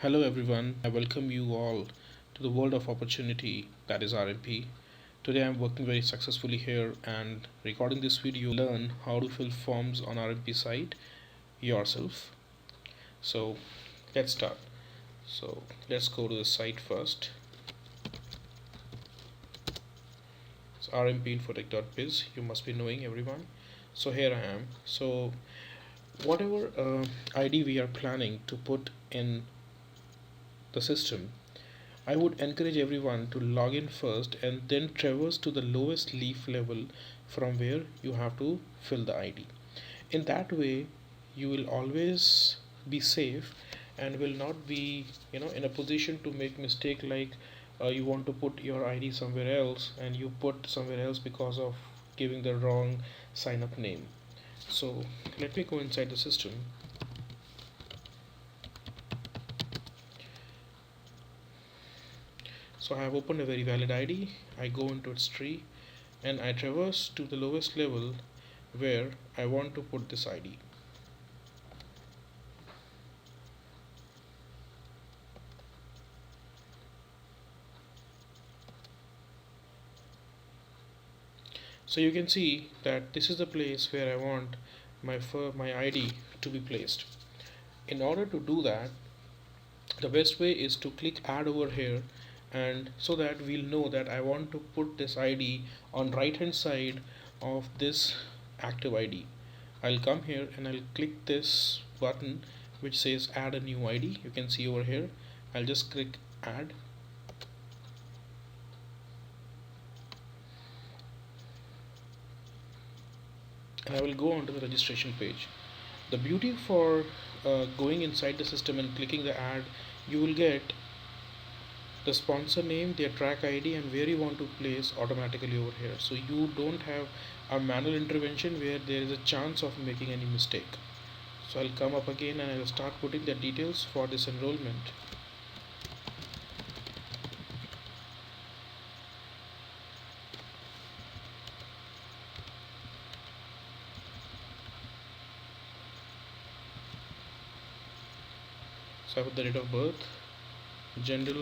Hello everyone, I welcome you all to the world of opportunity that is RMP. Today I'm working very successfully here and recording this video learn how to fill forms on RMP site yourself. So let's start. So let's go to the site first. It's rmpinfotech.biz. You must be knowing everyone. So here I am. So whatever ID we are planning to put in the system, I would encourage everyone to log in first and then traverse to the lowest leaf level from where you have to fill the ID. In that way, you will always be safe and will not be in a position to make mistake like you want to put your ID somewhere else and you put somewhere else because of giving the wrong sign up name. So let me go inside the system. So I have opened a very valid ID. I go into its tree and I traverse to the lowest level where I want to put this ID. So you can see that this is the place where I want my ID to be placed. In order to do that, the best way is to click add over here, and so that we'll know that I want to put this ID on right hand side of this active ID. I'll come here and I'll click this button which says add a new ID. You can see over here. I'll just click add. And I will go on to the registration page. The beauty for going inside the system and clicking the add, you will get the sponsor name, their track ID, and where you want to place automatically over here. So you don't have a manual intervention where there is a chance of making any mistake. So I'll come up again and I'll start putting the details for this enrollment. So I put the date of birth, gender,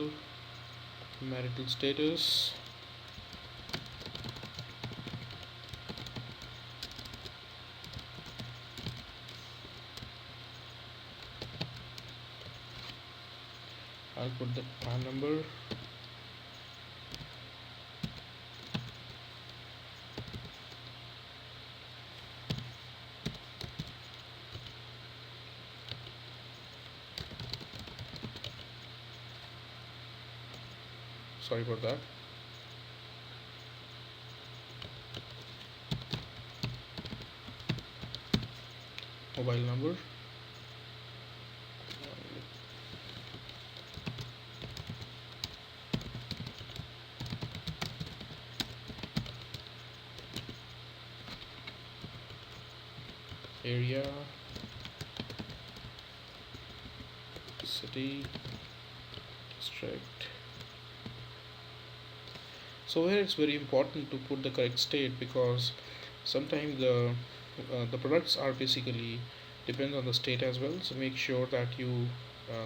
marital status, I'll put the PAN number, sorry about that, mobile number, area, city, district. So here it's very important to put the correct state, because sometimes the products are basically depends on the state as well. So make sure that you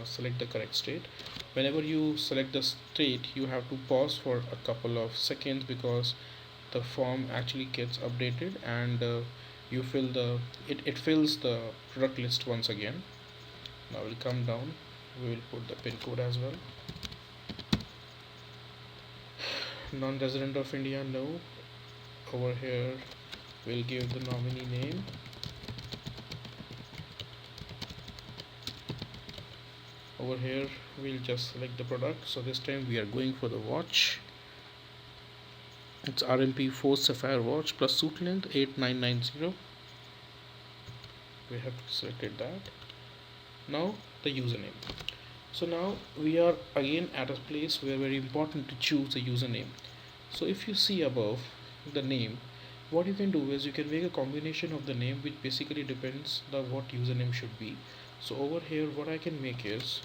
select the correct state. Whenever you select the state, you have to pause for a couple of seconds, because the form actually gets updated and you fill it fills the product list once again. Now we'll come down, we will put the pin code as well. Non-resident of India, no. Over here we'll give the nominee name. Over here we'll just select the product. So this time we are going for the watch. It's RMP Force Sapphire watch plus suit length 8990. We have selected that. Now the username. So now we are again at a place where very important to choose the username. So if you see above the name, what you can do is you can make a combination of the name, which basically depends the what username should be. So over here what I can make is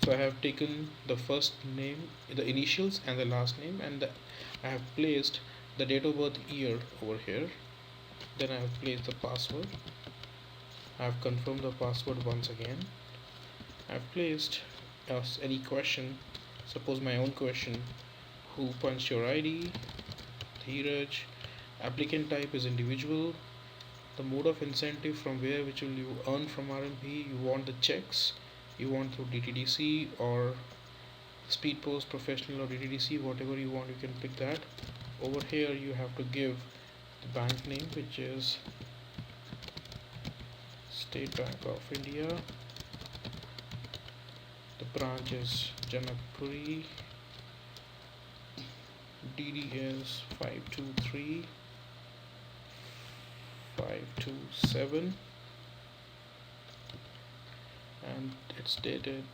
so I have taken the first name, the initials and the last name, and I have placed the date of birth year over here. Then I have placed the password. I have confirmed the password once again. I have placed any question, suppose my own question, who punched your ID, Dheeraj, applicant type is individual, the mode of incentive from where which will you earn from RMP, you want the checks, you want through DTDC or speed post professional or DTDC, whatever you want you can pick that. Over here you have to give the bank name, which is State Bank of India, the branch is Janakpuri, DD is 523527, and it's dated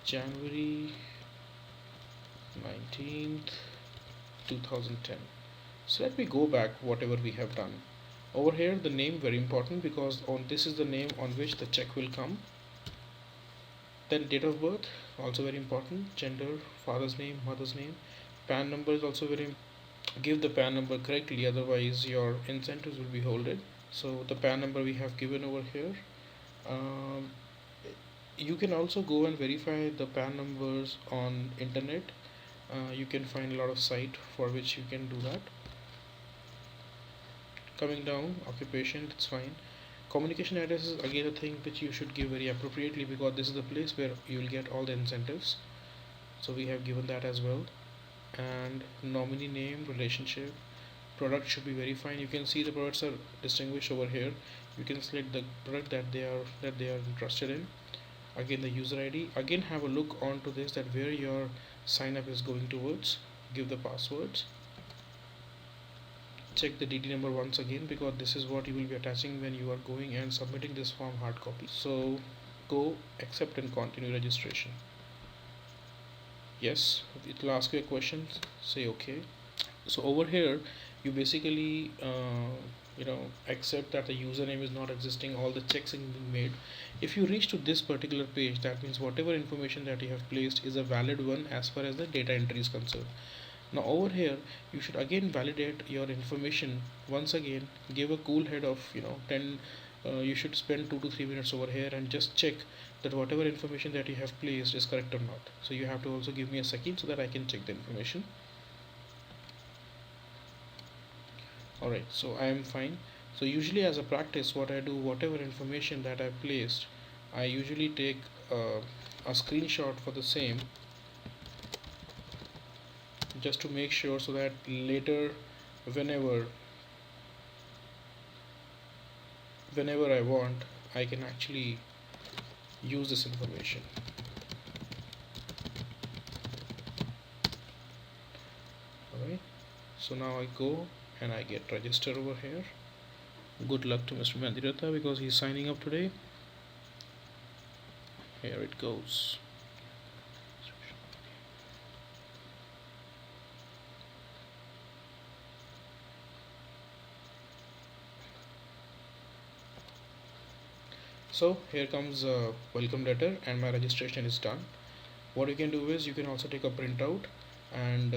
January 19th 2010. So let me go back whatever we have done. Over here the name very important, because on this is the name on which the check will come. Then date of birth also very important, gender, father's name, mother's name. PAN number is also very important. Give the PAN number correctly, otherwise your incentives will be holded. So the PAN number we have given over here. um, you can also go and verify the PAN numbers on internet. You can find a lot of site for which you can do that. Coming down, occupation, it's fine. Communication address is again a thing which you should give very appropriately, because this is the place where you will get all the incentives, so we have given that as well. And nominee name, relationship, product should be very fine. You can see the products are distinguished over here. You can select the product that they are interested in. Again the user ID, again have a look onto this, that where your sign up is going towards. Give the passwords, check the DD number once again, because this is what you will be attaching when you are going and submitting this form hard copy. So go accept and continue registration. Yes, it will ask you a question, say okay. So over here you basically accept that the username is not existing, all the checks are being made. If you reach to this particular page, that means whatever information that you have placed is a valid one as far as the data entry is concerned. Now over here you should again validate your information once again. Give a cool head of 10. You should spend 2 to 3 minutes over here and just check that whatever information that you have placed is correct or not. So you have to also give me a second so that I can check the information. Alright, so I am fine. So usually as a practice, what I do, whatever information that I placed, I usually take a screenshot for the same, just to make sure, so that later whenever I want, I can actually use this information. Alright, so now I go and I get registered over here. Good luck to Mr. Mandirata, because he's signing up today. Here it goes. So here comes a welcome letter and my registration is done. What you can do is you can also take a printout, and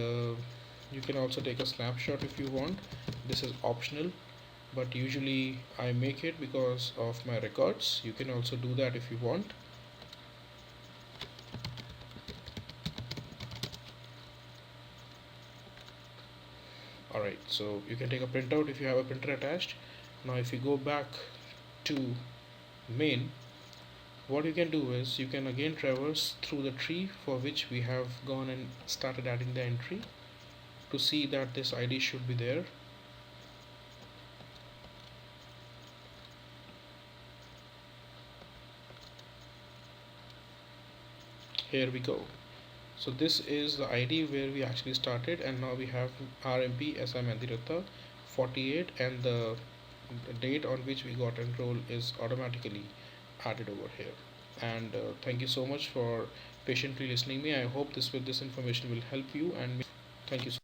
you can also take a snapshot if you want. This is optional, but usually I make it because of my records. You can also do that if you want. Alright, so you can take a printout if you have a printer attached. Now if you go back to main, what you can do is you can again traverse through the tree for which we have gone and started adding the entry, to see that this ID should be there. Here we go. So this is the ID where we actually started, and now we have RMP SI Mandirata 48, and the date on which we got enrolled is automatically added over here. And thank you so much for patiently listening me. I hope this information will help you, and thank you so